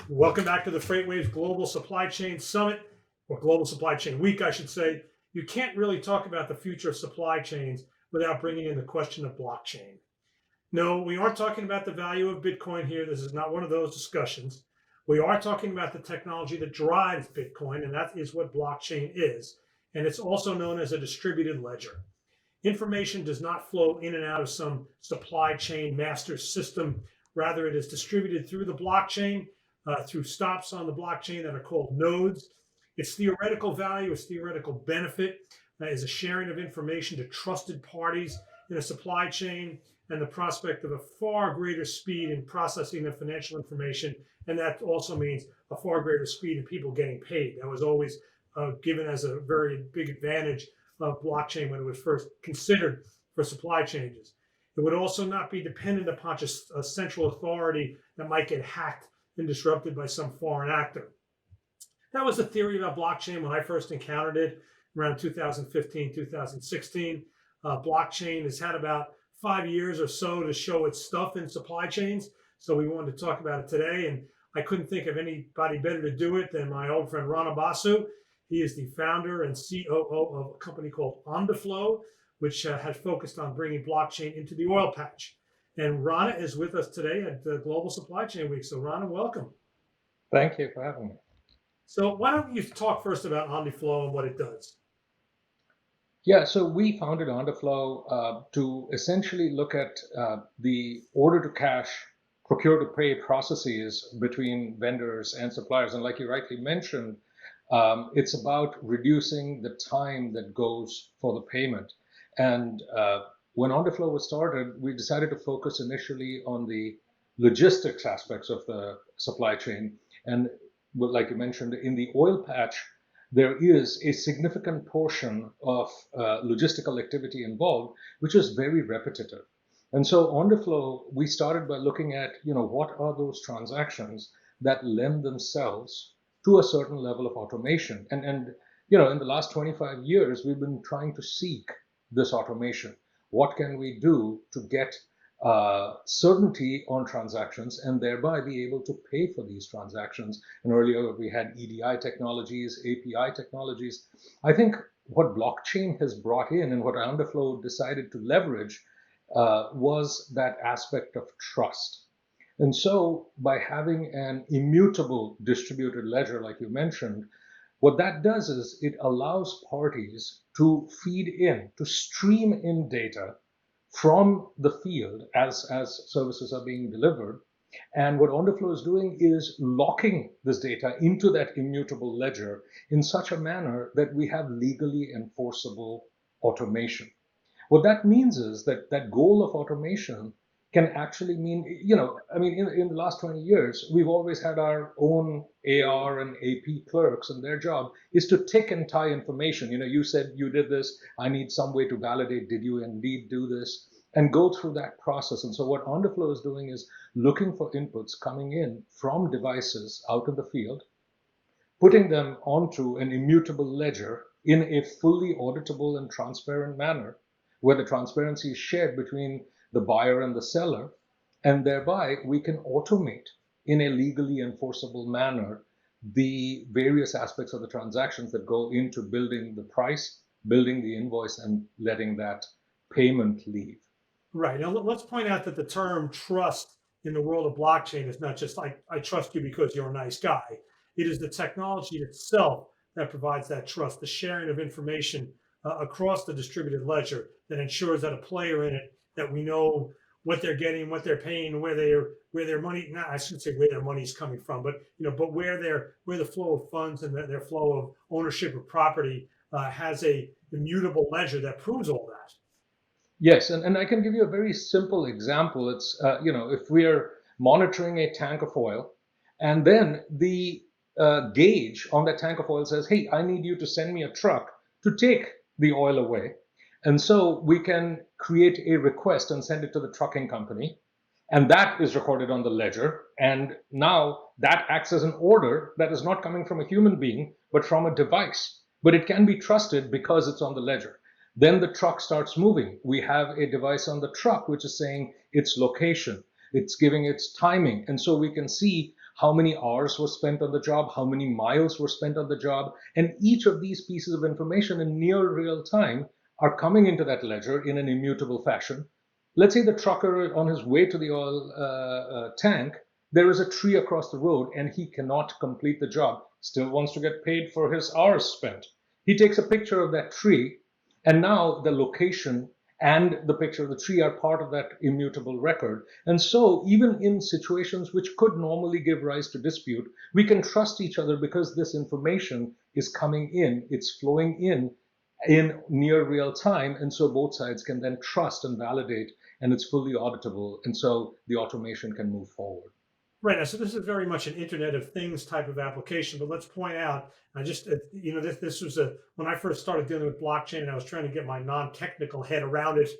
Welcome back to the FreightWaves Global Supply Chain Summit, or Global Supply Chain Week, I should say. You can't really talk about the future of supply chains without bringing in the question of blockchain. No, we aren't talking about the value of Bitcoin here. This is not one of those discussions. We are talking about the technology that drives Bitcoin, and that is what blockchain is. And it's also known as a distributed ledger. Information does not flow in and out of some supply chain master system. Rather, it is distributed through the blockchain, through stops on the blockchain that are called nodes. Its theoretical value, its theoretical benefit is a sharing of information to trusted parties in a supply chain and the prospect of a far greater speed in processing of financial information. And that also means a far greater speed in people getting paid. That was always given as a very big advantage of blockchain when it was first considered for supply changes. It would also not be dependent upon just a central authority that might get hacked and disrupted by some foreign actor. That was the theory about blockchain when I first encountered it around 2015, 2016. Blockchain has had about 5 years or so to show its stuff in supply chains. So we wanted to talk about it today. And I couldn't think of anybody better to do it than my old friend Rana Basu. He is the founder and COO of a company called Ondiflo, which has focused on bringing blockchain into the oil patch. And Rana is with us today at the Global Supply Chain Week. So Rana, welcome. Thank you for having me. So why don't you talk first about Ondiflo and what it does? Yeah, so we founded Ondiflo to essentially look at the order to cash, procure to pay processes between vendors and suppliers. And like you rightly mentioned, it's about reducing the time that goes for the payment. And when Ondiflo was started, we decided to focus initially on the logistics aspects of the supply chain. And like you mentioned, in the oil patch, there is a significant portion of logistical activity involved, which is very repetitive. And so Ondiflo, we started by looking at, what are those transactions that lend themselves to a certain level of automation. And in the last 25 years, we've been trying to seek this automation. What can we do to get certainty on transactions and thereby be able to pay for these transactions? And earlier we had EDI technologies, API technologies. I think what blockchain has brought in and what Ondiflo decided to leverage was that aspect of trust. And so by having an immutable distributed ledger, like you mentioned, what that does is it allows parties to feed in, to stream in data from the field as services are being delivered. And what Ondiflo is doing is locking this data into that immutable ledger in such a manner that we have legally enforceable automation. What that means is that that goal of automation can actually mean, in the last 20 years, we've always had our own AR and AP clerks, and their job is to tick and tie information. You said you did this. I need some way to validate, did you indeed do this? And go through that process. And so what Ondiflo is doing is looking for inputs coming in from devices out in the field, putting them onto an immutable ledger in a fully auditable and transparent manner, where the transparency is shared between the buyer and the seller, and thereby we can automate in a legally enforceable manner the various aspects of the transactions that go into building the price, building the invoice, and letting that payment leave. Right. Now let's point out that the term trust in the world of blockchain is not just I trust you because you're a nice guy. It is the technology itself that provides that trust, the sharing of information across the distributed ledger that ensures that a player in it, that we know what they're getting, what they're paying, where their money, not I shouldn't say where their money's coming from, but but where the flow of funds and their flow of ownership of property has a immutable ledger that proves all that. Yes, and I can give you a very simple example. It's, if we're monitoring a tank of oil, and then the gauge on that tank of oil says, hey, I need you to send me a truck to take the oil away. And so we can create a request and send it to the trucking company. And that is recorded on the ledger. And now that acts as an order that is not coming from a human being, but from a device. But it can be trusted because it's on the ledger. Then the truck starts moving. We have a device on the truck which is saying its location. it's giving its timing. And so we can see how many hours were spent on the job, how many miles were spent on the job. And each of these pieces of information in near real time are coming into that ledger in an immutable fashion. Let's say the trucker on his way to the oil tank, there is a tree across the road and he cannot complete the job, still wants to get paid for his hours spent. He takes a picture of that tree, and now the location and the picture of the tree are part of that immutable record. And so, even in situations which could normally give rise to dispute, we can trust each other because this information is coming in, it's flowing in near real time. And so, both sides can then trust and validate, and it's fully auditable. And so, the automation can move forward. Right now, so this is very much an Internet of Things type of application. But let's point out, I just this was when I first started dealing with blockchain, and I was trying to get my non-technical head around it.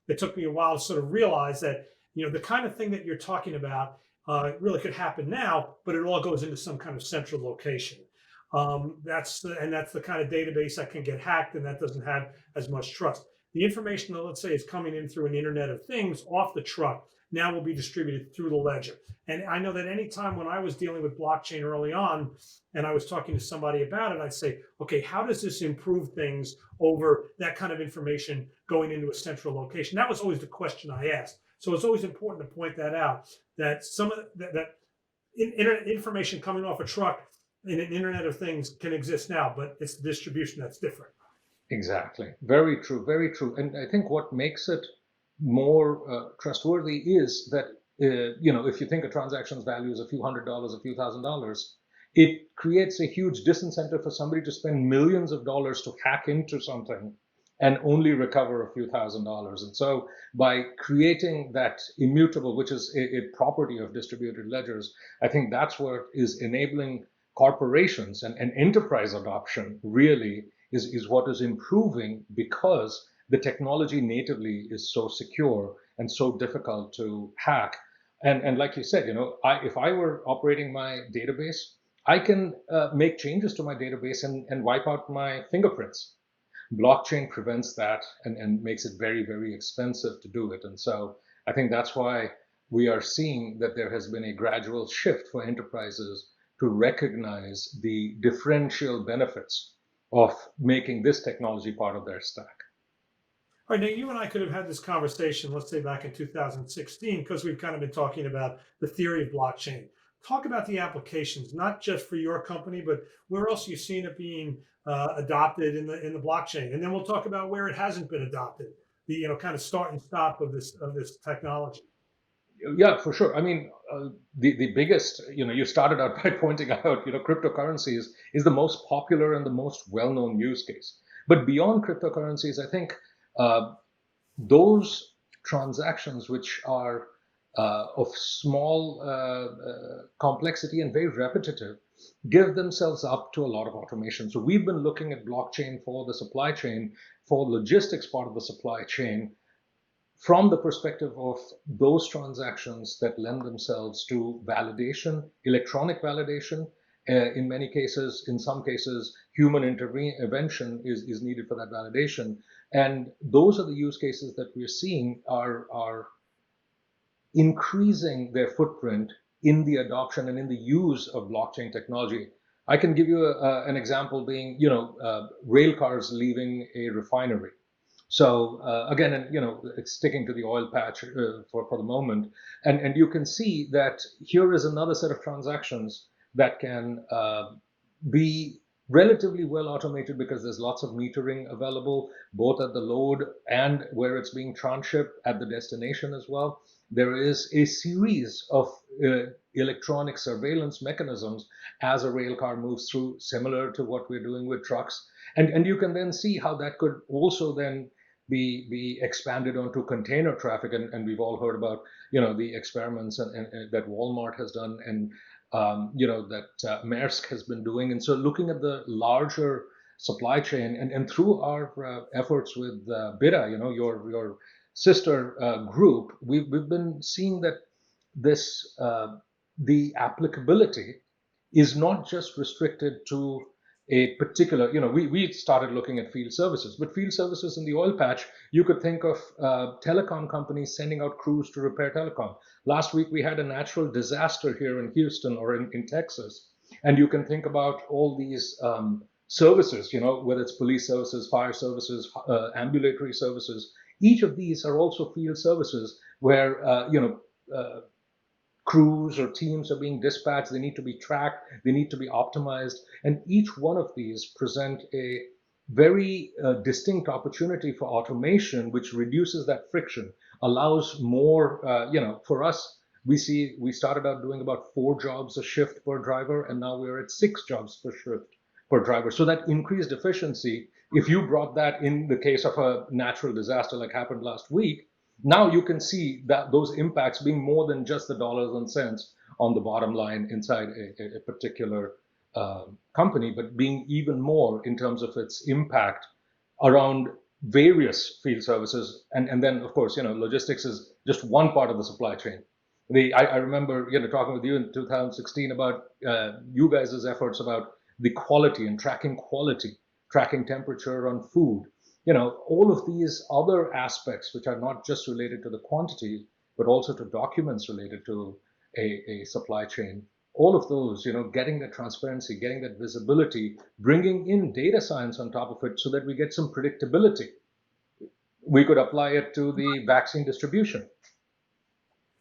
It took me a while to sort of realize that the kind of thing that you're talking about really could happen now, but it all goes into some kind of central location. That's the kind of database that can get hacked, and that doesn't have as much trust. The information that, let's say, is coming in through an Internet of Things off the truck now will be distributed through the ledger. And I know that anytime when I was dealing with blockchain early on and I was talking to somebody about it, I'd say, okay, how does this improve things over that kind of information going into a central location? That was always the question I asked. So it's always important to point that out, that some of information coming off a truck in an Internet of Things can exist now, but it's the distribution that's different. Exactly. Very true. Very true. And I think what makes it more trustworthy is that, if you think a transaction's value is a few $100s, a few $1,000s, it creates a huge disincentive for somebody to spend millions of dollars to hack into something and only recover a few $1,000s. And so by creating that immutable, which is a property of distributed ledgers, I think that's what is enabling corporations and enterprise adoption really is what is improving, because the technology natively is so secure and so difficult to hack. And like you said, if I were operating my database, I can make changes to my database and wipe out my fingerprints. Blockchain prevents that and makes it very, very expensive to do it. And so I think that's why we are seeing that there has been a gradual shift for enterprises to recognize the differential benefits of making this technology part of their stack. All right, now you and I could have had this conversation, let's say back in 2016, because we've kind of been talking about the theory of blockchain. Talk about the applications, not just for your company, but where else you've seen it being adopted in the blockchain, and then we'll talk about where it hasn't been adopted. The kind of start and stop of this technology. Yeah, for sure. I mean, the biggest, you started out by pointing out, cryptocurrencies is the most popular and the most well-known use case. But beyond cryptocurrencies, I think those transactions which are of small complexity and very repetitive give themselves up to a lot of automation. So we've been looking at blockchain for the supply chain, for logistics part of the supply chain, from the perspective of those transactions that lend themselves to validation, electronic validation. In many cases, in some cases, human intervention is needed for that validation. And those are the use cases that we're seeing are increasing their footprint in the adoption and in the use of blockchain technology. I can give you an example being, rail cars leaving a refinery. So again, and it's sticking to the oil patch for the moment, and you can see that here is another set of transactions that can be relatively well automated because there's lots of metering available, both at the load and where it's being transshipped at the destination as well. There is a series of electronic surveillance mechanisms as a rail car moves through, similar to what we're doing with trucks. And you can then see how that could also then be expanded onto container traffic, and we've all heard about the experiments and that Walmart has done, and that Maersk has been doing. And so looking at the larger supply chain, and through our efforts with BIDA, your sister group, we've been seeing that this the applicability is not just restricted to a particular, we started looking at field services, but field services in the oil patch, you could think of telecom companies sending out crews to repair telecom. Last week, we had a natural disaster here in Houston or in Texas. And you can think about all these services, whether it's police services, fire services, ambulatory services. Each of these are also field services where, crews or teams are being dispatched, they need to be tracked, they need to be optimized, and each one of these present a very distinct opportunity for automation, which reduces that friction, allows more, for us, we started out doing about 4 jobs a shift per driver, and now we're at 6 jobs per shift per driver. So that increased efficiency, if you brought that in the case of a natural disaster like happened last week, now you can see that those impacts being more than just the dollars and cents on the bottom line inside a particular company, but being even more in terms of its impact around various field services. And then, of course, logistics is just one part of the supply chain. I remember, talking with you in 2016 about you guys' efforts about the quality and tracking temperature on food, all of these other aspects, which are not just related to the quantity, but also to documents related to a supply chain, all of those, getting that transparency, getting that visibility, bringing in data science on top of it so that we get some predictability. We could apply it to the vaccine distribution.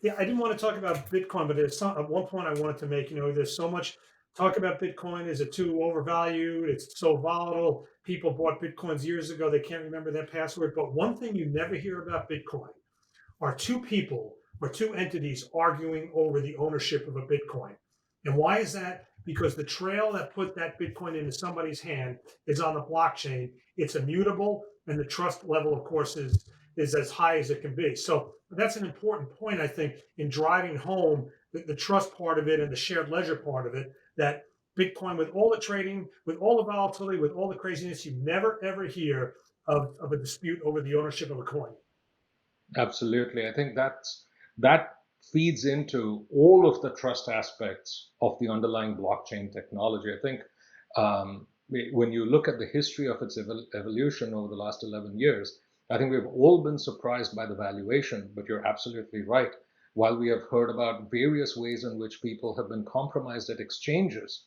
Yeah, I didn't want to talk about Bitcoin, but there's at one point I wanted to make, there's so much talk about Bitcoin. Is it too overvalued? It's so volatile. People bought Bitcoins years ago. They can't remember their password. But one thing you never hear about Bitcoin are 2 people or 2 entities arguing over the ownership of a Bitcoin. And why is that? Because the trail that put that Bitcoin into somebody's hand is on the blockchain. It's immutable, and the trust level, of course, is as high as it can be. So that's an important point, I think, in driving home the trust part of it and the shared ledger part of it, that Bitcoin, with all the trading, with all the volatility, with all the craziness, you never, ever hear of a dispute over the ownership of a coin. Absolutely. I think that feeds into all of the trust aspects of the underlying blockchain technology. I think when you look at the history of its evolution over the last 11 years, I think we've all been surprised by the valuation, but you're absolutely right. While we have heard about various ways in which people have been compromised at exchanges,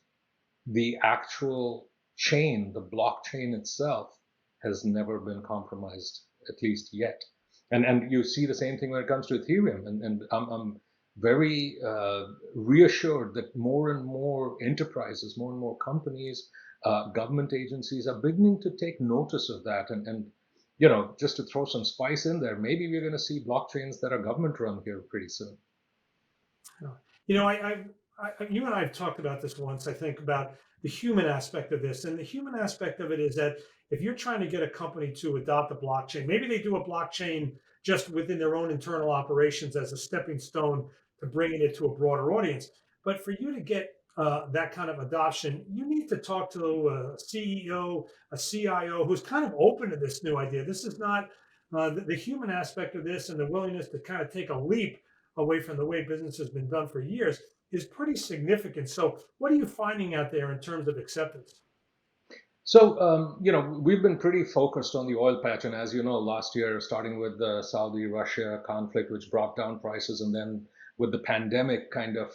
the actual chain, the blockchain itself, has never been compromised, at least yet. And you see the same thing when it comes to Ethereum. And I'm very reassured that more and more enterprises, more and more companies, government agencies are beginning to take notice of that. And just to throw some spice in there, maybe we're going to see blockchains that are government run here pretty soon. You and I have talked about this once, I think, about the human aspect of this. And the human aspect of it is that if you're trying to get a company to adopt a blockchain, maybe they do a blockchain just within their own internal operations as a stepping stone to bringing it to a broader audience. But for you to get that kind of adoption, you need to talk to a CEO, a CIO who's kind of open to this new idea. This is not the human aspect of this, and the willingness to kind of take a leap away from the way business has been done for years is pretty significant. So what are you finding out there in terms of acceptance? So, we've been pretty focused on the oil patch. And as you know, last year, starting with the Saudi-Russia conflict, which brought down prices, and then with the pandemic kind of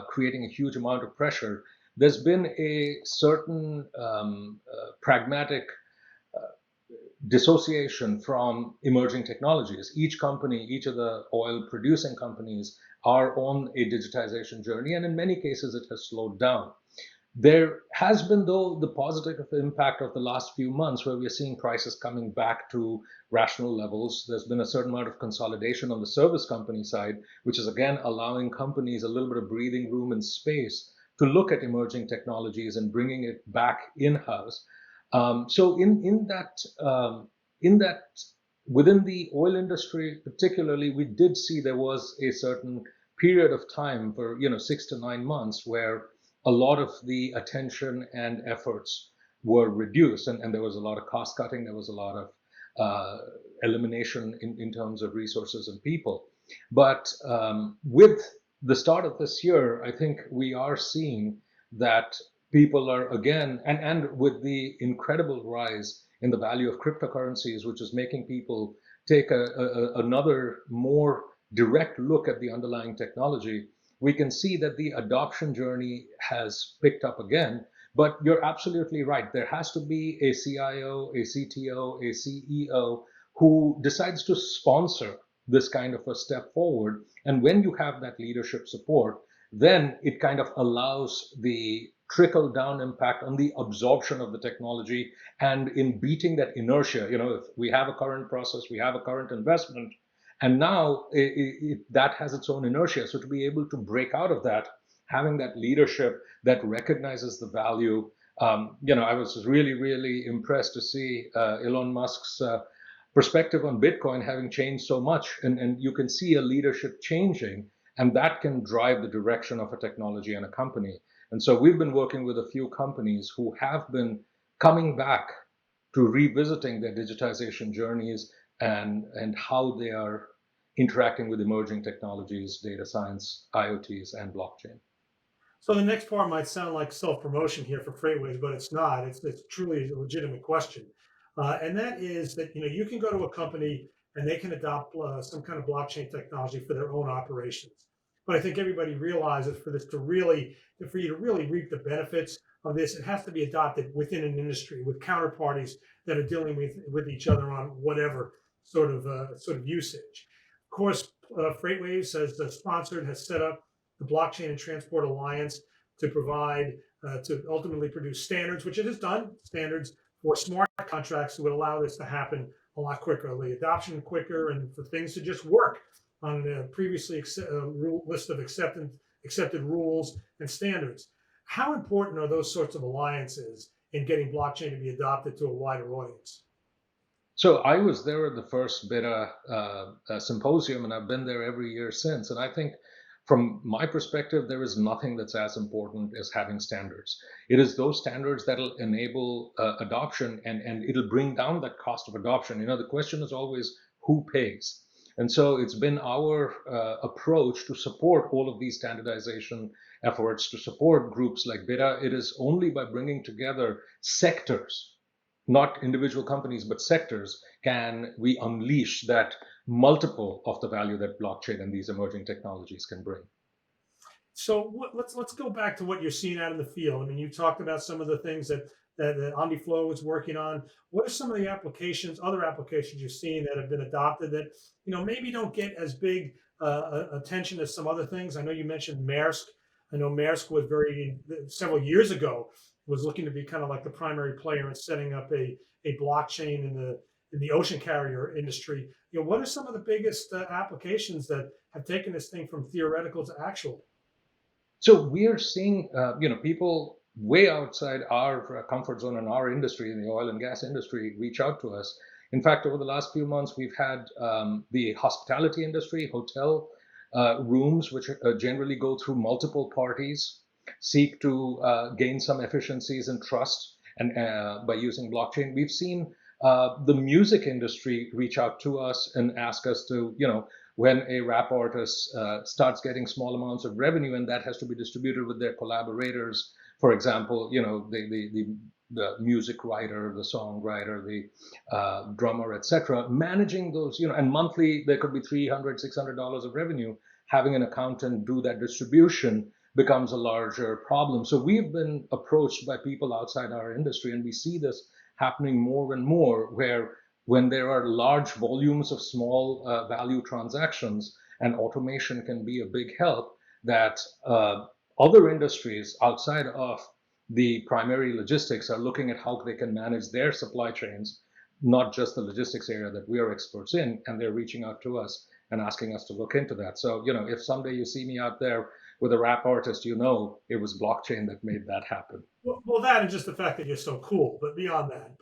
creating a huge amount of pressure, there's been a certain pragmatic dissociation from emerging technologies. Each company, each of the oil producing companies are on a digitization journey, and in many cases it has slowed down. There has been, though, the positive impact of the last few months where we are seeing prices coming back to rational levels. There's been a certain amount of consolidation on the service company side, which is again allowing companies a little bit of breathing room and space to look at emerging technologies and bringing it back in-house. So in that within the oil industry particularly, we did see there was a certain period of time for 6 to 9 months where a lot of the attention and efforts were reduced, and there was a lot of cost cutting, there was a lot of elimination in terms of resources and people. But with the start of this year, I think we are seeing that people are again, and with the incredible rise in the value of cryptocurrencies, which is making people take another more direct look at the underlying technology, we can see that the adoption journey has picked up again. But you're absolutely right. There has to be a CIO, a CTO, a CEO who decides to sponsor this kind of a step forward. And when you have that leadership support, then it kind of allows the trickle down impact on the absorption of the technology and in beating that inertia. If we have a current process, we have a current investment, and now that has its own inertia. So to be able to break out of that, having that leadership that recognizes the value. I was really, really impressed to see Elon Musk's perspective on Bitcoin having changed so much. And you can see a leadership changing, and that can drive the direction of a technology and a company. And so we've been working with a few companies who have been coming back to revisiting their digitization journeys and how they are interacting with emerging technologies, data science, IoTs, and blockchain. So the next part might sound like self-promotion here for FreightWaves, but it's not. It's truly a legitimate question, and that is that you can go to a company and they can adopt some kind of blockchain technology for their own operations. But I think everybody realizes for you to really reap the benefits of this, it has to be adopted within an industry with counterparties that are dealing with each other on whatever sort of usage. Of course, FreightWaves has set up the Blockchain and Transport Alliance to provide, to ultimately produce standards, which it has done, standards for smart contracts that would allow this to happen a lot quicker, the adoption quicker, and for things to just work on the previously list of accepted rules and standards. How important are those sorts of alliances in getting blockchain to be adopted to a wider audience? So I was there at the first beta symposium, and I've been there every year since. And I think from my perspective, there is nothing that's as important as having standards. It is those standards that'll enable adoption, and it'll bring down that cost of adoption. The question is always who pays. And so it's been our approach to support all of these standardization efforts, to support groups like BITA. It is only by bringing together sectors, not individual companies, but sectors, can we unleash that multiple of the value that blockchain and these emerging technologies can bring. So let's go back to what you're seeing out in the field. I mean, you talked about some of the things that Ondiflo is working on. What are some of the other applications you're seeing that have been adopted that maybe don't get as big attention as some other things? I know you mentioned Maersk. I know Maersk was several years ago was looking to be kind of like the primary player in setting up a blockchain in the ocean carrier industry. What are some of the biggest applications that have taken this thing from theoretical to actual? So we are seeing, people way outside our comfort zone in our industry, in the oil and gas industry, reach out to us. In fact, over the last few months, we've had the hospitality industry, hotel rooms, which generally go through multiple parties, seek to gain some efficiencies and trust, and by using blockchain. We've seen the music industry reach out to us and ask us to, when a rap artist starts getting small amounts of revenue and that has to be distributed with their collaborators, for example, the music writer, the songwriter, the drummer, etc., managing those, and monthly there could be $300, $600 of revenue. Having an accountant do that distribution becomes a larger problem. So we've been approached by people outside our industry, and we see this happening more and more, where when there are large volumes of small value transactions, and automation can be a big help, that other industries outside of the primary logistics are looking at how they can manage their supply chains, not just the logistics area that we are experts in, and they're reaching out to us and asking us to look into that. So, if someday you see me out there with a rap artist, it was blockchain that made that happen. Well, that and just the fact that you're so cool, but beyond that,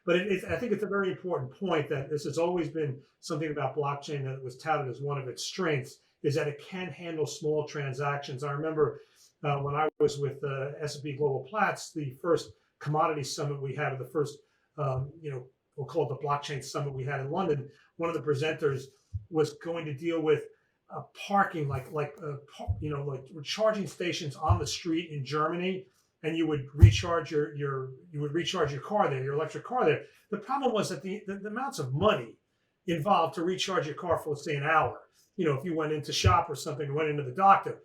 I think it's a very important point that this has always been something about blockchain that was touted as one of its strengths, is that it can handle small transactions. I remember when I was with S&P Global Platts, the first commodity summit we had, or the first, we'll call it the blockchain summit we had in London. One of the presenters was going to deal with parking, like charging stations on the street in Germany and you would recharge your car there, your electric car there. The problem was that the amounts of money involved to recharge your car for, let's say, an hour. If you went into shop or something, went into the doctor,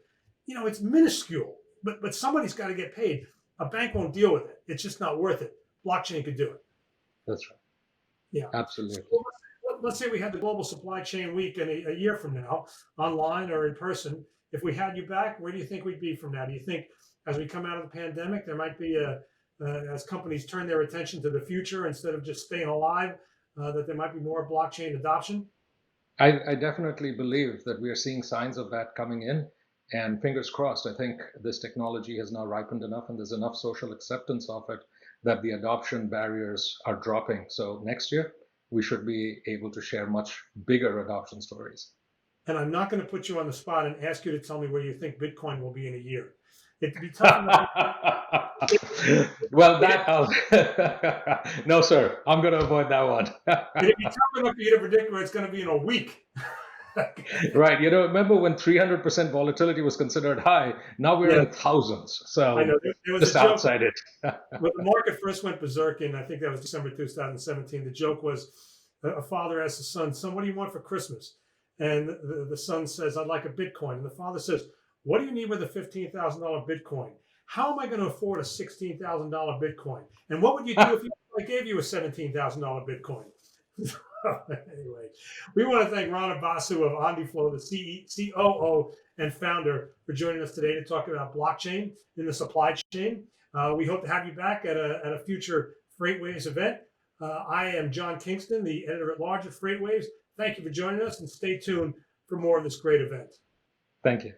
it's minuscule. But somebody's got to get paid. A bank won't deal with it. It's just not worth it. Blockchain could do it. That's right. Yeah, absolutely. So let's say we had the Global Supply Chain Week in a year from now, online or in person. If we had you back, where do you think we'd be from now? Do you think as we come out of the pandemic, there might be as companies turn their attention to the future instead of just staying alive, that there might be more blockchain adoption? I definitely believe that we are seeing signs of that coming in, and fingers crossed. I think this technology has now ripened enough and there's enough social acceptance of it that the adoption barriers are dropping. So next year, we should be able to share much bigger adoption stories. And I'm not going to put you on the spot and ask you to tell me where you think Bitcoin will be in a year. It'd be tough enough. Well, no, sir. I'm going to avoid that one. It'd be tough enough for you to predict where it's going to be in a week. Right. Remember when 300% volatility was considered high? Now we're in thousands. So I know. There was just a joke outside it. when the market first went berserk in, I think that was December 2017. The joke was a father asked his son, "Son, what do you want for Christmas?" And the son says, "I'd like a Bitcoin." And the father says, "What do you need with a $15,000 Bitcoin? How am I going to afford a $16,000 Bitcoin? And what would you do if I gave you a $17,000 Bitcoin?" Anyway, we want to thank Rana Basu of Ondiflo, the COO and founder, for joining us today to talk about blockchain in the supply chain. We hope to have you back at a future FreightWaves event. I am John Kingston, the editor-at-large of FreightWaves. Thank you for joining us, and stay tuned for more of this great event. Thank you.